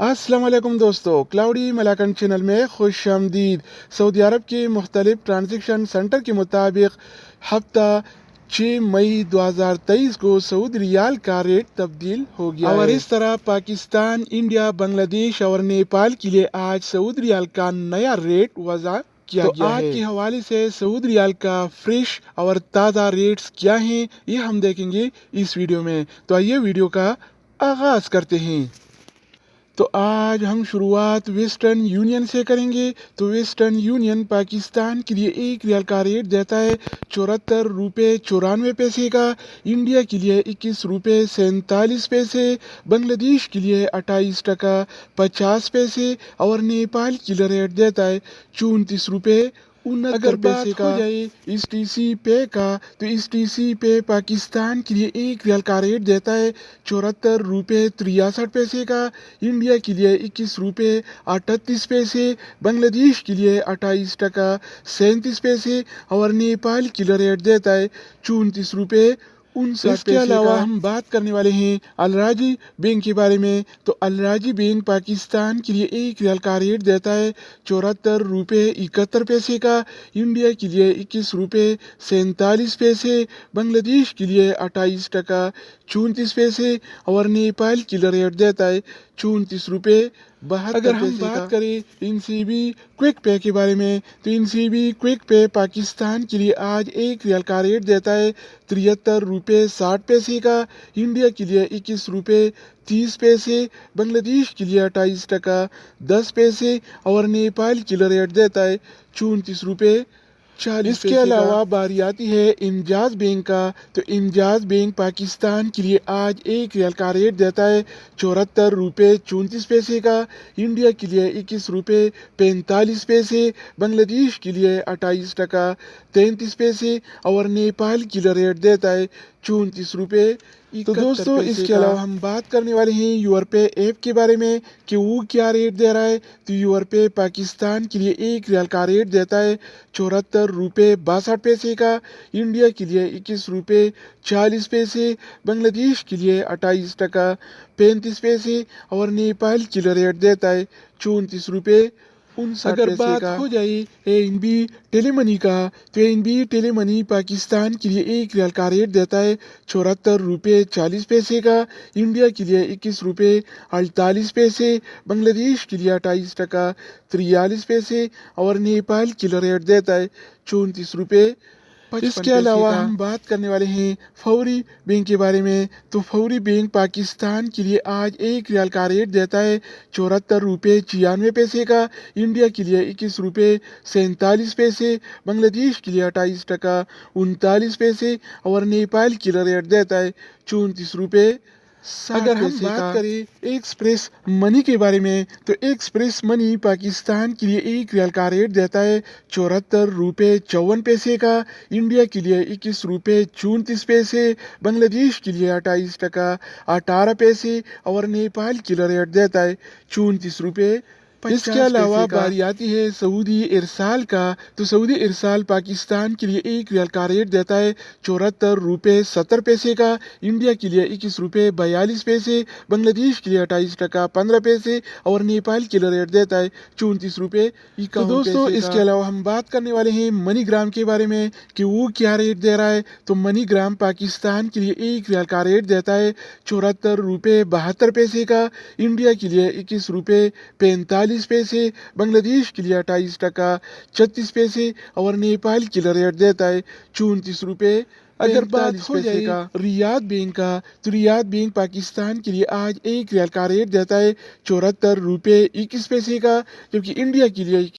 السلام علیکم دوستو، کلاؤڈی ملاکن چینل میں خوش آمدید۔ سعودی عرب کے مختلف ٹرانزیکشن سینٹر کے مطابق ہفتہ 6 مئی 2023 کو سعودی ریال کا ریٹ تبدیل ہو گیا اور اس طرح پاکستان، انڈیا، بنگلہ دیش اور نیپال کے لیے آج سعودی ریال کا نیا ریٹ وضع کیا گیا ہے۔ آج کے حوالے سے سعودی ریال کا فریش اور تازہ ریٹس کیا ہیں، یہ ہم دیکھیں گے اس ویڈیو میں۔ تو آئیے ویڈیو کا آغاز کرتے ہیں۔ تو آج ہم شروعات ویسٹرن یونین سے کریں گے۔ تو ویسٹرن یونین پاکستان کے لیے ایک ریال کا ریٹ دیتا ہے 74 روپے 94 پیسے کا، انڈیا کے لیے 21 روپے 47 پیسے، بنگلہ دیش کے لیے 28 ٹکا 50 پیسے اور نیپال کے لیے ریٹ دیتا ہے 34 روپے 69 اگر بات ہو جائے اس ٹی سی پے کا، تو اس ٹی سی پے پاکستان کے لیے ایک ریال کا ریٹ دیتا ہے 74 روپے 63 پیسے کا، انڈیا کے لیے 21 روپے 38 پیسے، بنگلہ دیش کے لیے 28 ٹکا 37 پیسے اور نیپال کے لیے ریٹ دیتا ہے 34 روپے 59 پیسے۔ اس کے علاوہ ہم بات کرنے والے ہیں الراجی بینک کے بارے میں۔ تو الراجی بینک پاکستان کے لیے ایک ریال کا ریٹ دیتا ہے 74 روپے 71 پیسے کا، انڈیا کے لیے 21 روپے 47 پیسے، بنگلہ دیش کے لیے 28 ٹکا 34 پیسے اور نیپال کے لیے ریٹ دیتا ہے 34 روپے 72 اگر ہم بات کریں ان سی بی کوئک پے کے بارے میں، تو ان سی بی کوئک پے پاکستان کے لیے آج ایک ریال کا ریٹ دیتا ہے 73 روپے 60 پیسے کا، انڈیا کے لیے 21 روپے 30 پیسے، بنگلہ دیش کے لیے 28 ٹکا 10 پیسے اور نیپال کے لیے ریٹ دیتا ہے 34 روپے 40 پیسے۔ اس کے علاوہ باری آتی ہے انجاز بینک کا۔ تو انجاز بینک پاکستان کے لیے آج ایک ریال کا ریٹ دیتا ہے 74 روپے 34 پیسے کا، انڈیا کے لیے 21 روپے 45 پیسے، بنگلہ دیش کے لیے 28 ٹکا 33 پیسے اور نیپال کے لیے ریٹ دیتا ہے 34 روپے 71 تو دوستو اس کے علاوہ ہم بات کرنے والے ہیں یور پے ایپ کے بارے میں کہ وہ کیا ریٹ دے رہا ہے۔ تو یور پے پاکستان کے لیے ایک ریال کا ریٹ دیتا ہے 74 روپے 62 پیسے کا، انڈیا کے لیے 21 روپے 40 پیسے، بنگلہ دیش کے لیے 28 ٹکا 35 پیسے اور نیپال کے لیے ریٹ دیتا ہے 34 روپے 59 اگر بات ہو جائے اے این بی ٹیلی منی کا، تو اے این بی ٹیلی منی پاکستان کے لیے ایک ریال کا ریٹ دیتا ہے 74 روپے 40 پیسے کا، انڈیا کے لیے 21 روپے 48 پیسے، بنگلہ دیش کے لیے 28 ٹکا 43 پیسے اور نیپال کے لیے ریٹ دیتا ہے 34 روپے 55 اس کے علاوہ ہم بات کرنے والے ہیں فوری بینک کے بارے میں۔ تو فوری بینک پاکستان کے لیے آج ایک ریال کا ریٹ دیتا ہے 74 روپے 96 پیسے کا، انڈیا کے لیے 21 روپے 47 پیسے، بنگلہ دیش کے لیے 28 ٹکا 39 پیسے اور نیپال کے لیے ریٹ دیتا ہے 34 روپے 60 اگر ہم بات کریں ایکسپریس منی کے بارے میں، تو ایکسپریس منی پاکستان کے لیے ایک ریال کا ریٹ دیتا ہے 74 روپے 54 پیسے کا، انڈیا کے لیے 21 روپے 34 پیسے، بنگلہ دیش کے لیے 28 ٹکا 18 پیسے اور نیپال کے لیے ریٹ دیتا ہے 34 روپے 50 اس کے علاوہ باری آتی ہے سعودی ارسال کا۔ تو سعودی ارسال پاکستان کے لیے ایک ریال کا ریٹ دیتا ہے 74 روپے 70 پیسے کا، انڈیا کے لیے 21 روپے 42 پیسے، بنگلہ دیش کے لیے 28 ٹکا 15 پیسے اور نیپال کے لیے ریٹ دیتا ہے 34 روپے 51 پیسے۔ دوستو اس کے علاوہ ہم بات کرنے والے ہیں منی گرام کے بارے میں کہ وہ کیا ریٹ دے رہا ہے۔ تو منی گرام پاکستان کے لیے ایک ریال کا ریٹ دیتا ہے 74 روپے 72 پیسے کا، انڈیا کے لیے 21 روپے 45 پیسے، بنگلہ دیش کے لیے 28 ٹکا 36 پیسے اور نیپال کے لیے ریٹ دیتا ہے 34 روپے اگر بات ہو جائے ریاض بینک کا، تو ریاض بینک پاکستان کے لیے آج ایک ریال کا ریٹ دیتا ہے 74 روپے 21 پیسے کا، جبکہ انڈیا کے لیے